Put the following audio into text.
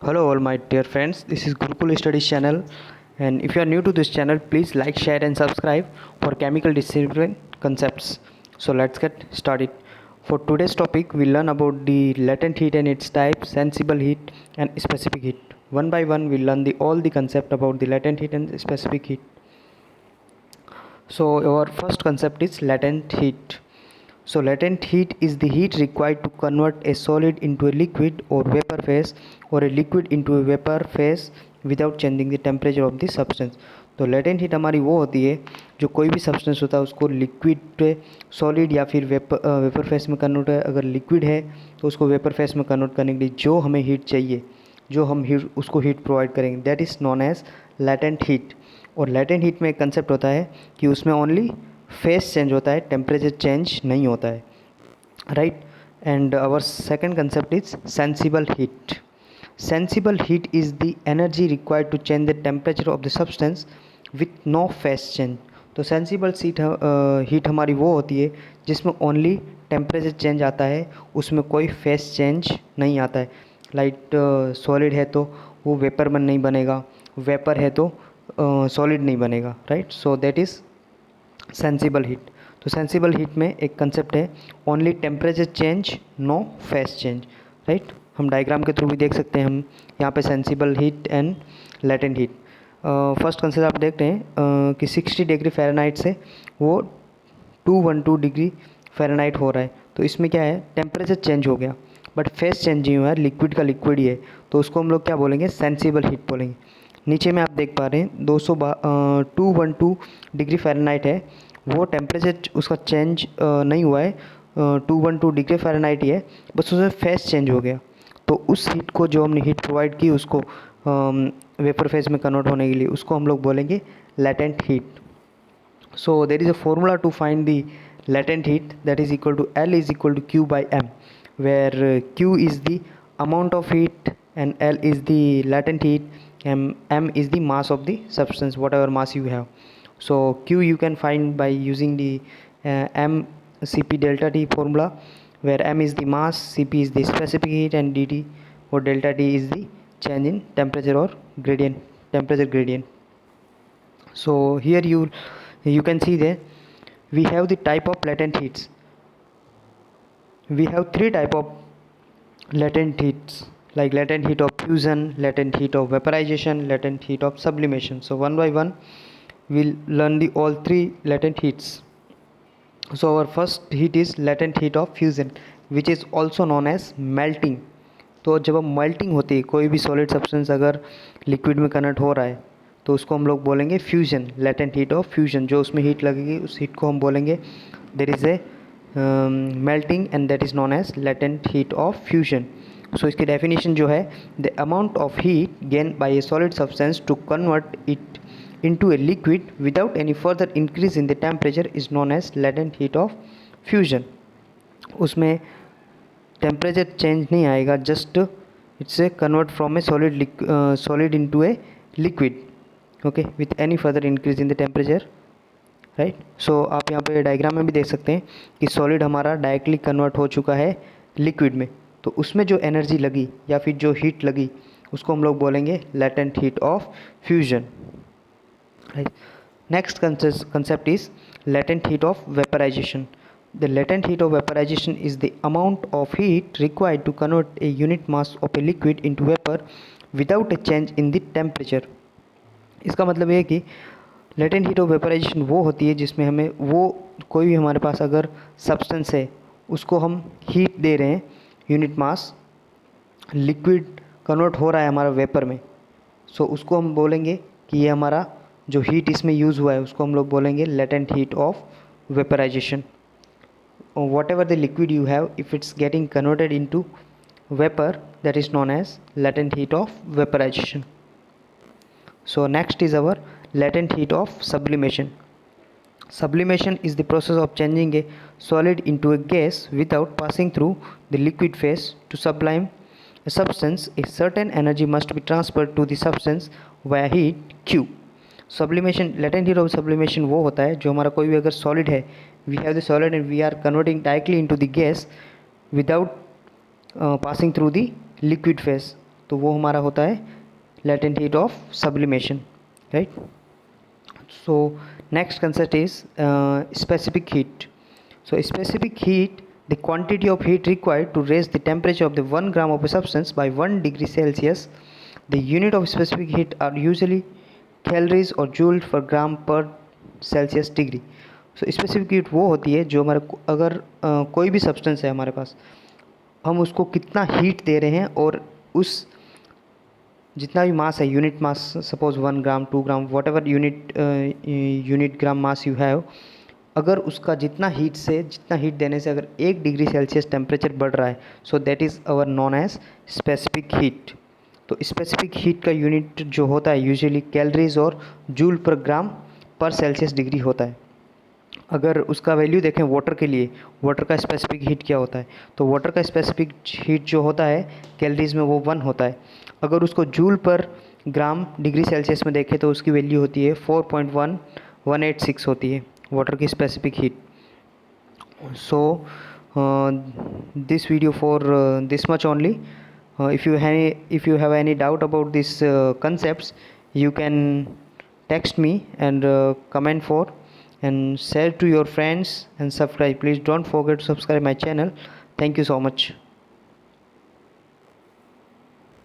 Hello all my dear friends, this is Gurukul Studies channel, and if you are new to this channel, please like, share and subscribe for chemical discipline concepts. So let's get started. For today's topic, we learn about the latent heat and its types, sensible heat and specific heat. One by one, we learn all the concept about the latent heat and specific heat. So our first concept is latent heat. So latent heat is the heat required to convert a solid into a liquid or vapor phase or a liquid into a vapor phase without changing the temperature of the substance. तो latent heat हमारी वो होती है जो कोई भी substance होता है उसको लिक्विड सॉलिड या फिर वेपर फेस में कन्वर्ट है। अगर लिक्विड है तो उसको वेपर फेस में कन्वर्ट करने के लिए जो हमें हीट चाहिए, जो हम हीट उसको हीट प्रोवाइड करेंगे, that is known as latent heat. और लेटेंट हीट में एक कंसेप्ट होता है कि उसमें ओनली फेस चेंज होता है, टेम्परेचर चेंज नहीं होता है, right. And our second concept is sensible heat. Sensible heat is the energy required to change the temperature of the substance with no phase change. तो सेंसिबल हीट हमारी वो होती है जिसमें ओनली टेम्परेचर चेंज आता है, उसमें कोई फेस चेंज नहीं आता है। लाइक सॉलिड है तो वो वेपर में नहीं बनेगा, वेपर है तो सॉलिड नहीं बनेगा, right. So that is sensible heat. तो सेंसिबल हीट में एक कंसेप्ट है only temperature change, no phase change, right. हम डायग्राम के थ्रू भी देख सकते हैं हम यहाँ पे sensible heat and latent heat. First concept आप देखते हैं कि 60 डिग्री फ़ारेनहाइट से वो 212 डिग्री फ़ारेनहाइट हो रहा है। तो इसमें क्या है, टेम्परेचर चेंज हो गया बट फेस चेंज नहीं हुआ है, लिक्विड का लिक्विड ही है। तो उसको हम लोग क्या बोलेंगे, सेंसिबल हीट बोलेंगे। नीचे में आप देख पा रहे हैं 212 डिग्री फ़ारेनहाइट है, वो टेम्परेचर उसका चेंज नहीं हुआ है, 212 डिग्री फ़ारेनहाइट ही है, बस उसमें फेस चेंज हो गया। तो उस हीट को जो हमने हीट प्रोवाइड की उसको वेपर फेज में कन्वर्ट होने के लिए उसको हम लोग बोलेंगे latent heat. So there is a formula to find the latent heat, that is equal to L is equal to Q by M, where Q is the amount of heat and L is the latent heat, and M is the mass of the substance, whatever mass you have. So Q you can find by using the M Cp delta T formula, where M is the mass, Cp is the specific heat, and dt or delta T is the change in temperature or gradient, temperature gradient. So here you can see that we have the type of latent heats. We have three type of latent heats, like latent heat of fusion, latent heat of vaporization, latent heat of sublimation. So one by one we'll learn the all three latent heats. So our first heat is latent heat of fusion, which is also known as melting. तो जब हम melting होती है, कोई भी solid substance अगर liquid में convert हो रहा है तो उसको हम लोग बोलेंगे fusion, latent heat of fusion. जो उसमें हीट लगेगी उस हीट को हम बोलेंगे there is a melting and that is known as latent heat of fusion. So इसकी डेफिनेशन जो है, the amount of heat gain by a solid substance to convert it into a liquid without any further increase in the temperature is known as latent heat of fusion. उसमें temperature change नहीं आएगा, just it's a convert from a solid into a liquid, okay, with any further increase in the temperature, right. So आप यहाँ पे diagram में भी देख सकते हैं कि सॉलिड हमारा डायरेक्टली कन्वर्ट हो चुका है लिक्विड में, तो उसमें जो एनर्जी लगी या फिर जो हीट लगी उसको हम लोग बोलेंगे latent heat of fusion, right. Next concept is latent heat of vaporization. The latent heat of vaporization is the amount of heat required to convert a unit mass of a liquid into vapor without a change in the temperature. इसका मतलब ये है कि latent heat of vaporization वो होती है जिसमें हमें वो कोई भी हमारे पास अगर सब्सटेंस है उसको हम हीट दे रहे हैं, यूनिट मास, लिक्विड कन्वर्ट हो रहा है हमारा वेपर में, सो उसको हम बोलेंगे कि ये हमारा जो हीट इसमें यूज़ हुआ है उसको हम लोग बोलेंगे latent heat of vaporization. whatever the liquid you have, if it's getting converted into vapor, that is known as latent heat of vaporization. So next is our latent heat of sublimation. Sublimation is the process of changing a solid into a gas without passing through the liquid phase. To sublime a substance, a certain energy must be transferred to the substance via heat Q. Sublimation, latent heat of sublimation वो होता है जो हमारा कोई भी अगर solid है, we have the solid and we are converting directly into the gas without passing through the liquid phase, तो वो हमारा होता है latent heat of sublimation, right? So next concept is specific heat. So specific heat, the quantity of heat required to raise the temperature of the 1 gram of a substance by 1 degree Celsius. The unit of specific heat are usually calories or joule per gram per Celsius degree. So specific heat वो होती है जो हमारे अगर कोई भी substance है हमारे पास, हम उसको कितना हीट दे रहे हैं और उस जितना भी मास है, unit mass, suppose 1 gram 2 gram what ever unit gram mass you have, अगर उसका जितना हीट देने से अगर 1 डिग्री सेल्सियस टेम्परेचर बढ़ रहा है, so that is our known as specific heat. तो स्पेसिफिक हीट का यूनिट जो होता है यूजुअली कैलोरीज और जूल पर ग्राम पर सेल्सियस डिग्री होता है. अगर उसका वैल्यू देखें वाटर के लिए, वाटर का स्पेसिफिक हीट क्या होता है, तो वाटर का स्पेसिफिक हीट जो होता है कैलोरीज में वो 1 होता है. अगर उसको जूल पर ग्राम डिग्री सेल्सियस में देखें तो उसकी वैल्यू होती है 4.1186 होती है वाटर की specific heat. So this video for this much only. If you have any doubt about these concepts, you can text me and comment for and share to your friends and subscribe. Please don't forget to subscribe my channel. Thank you so much.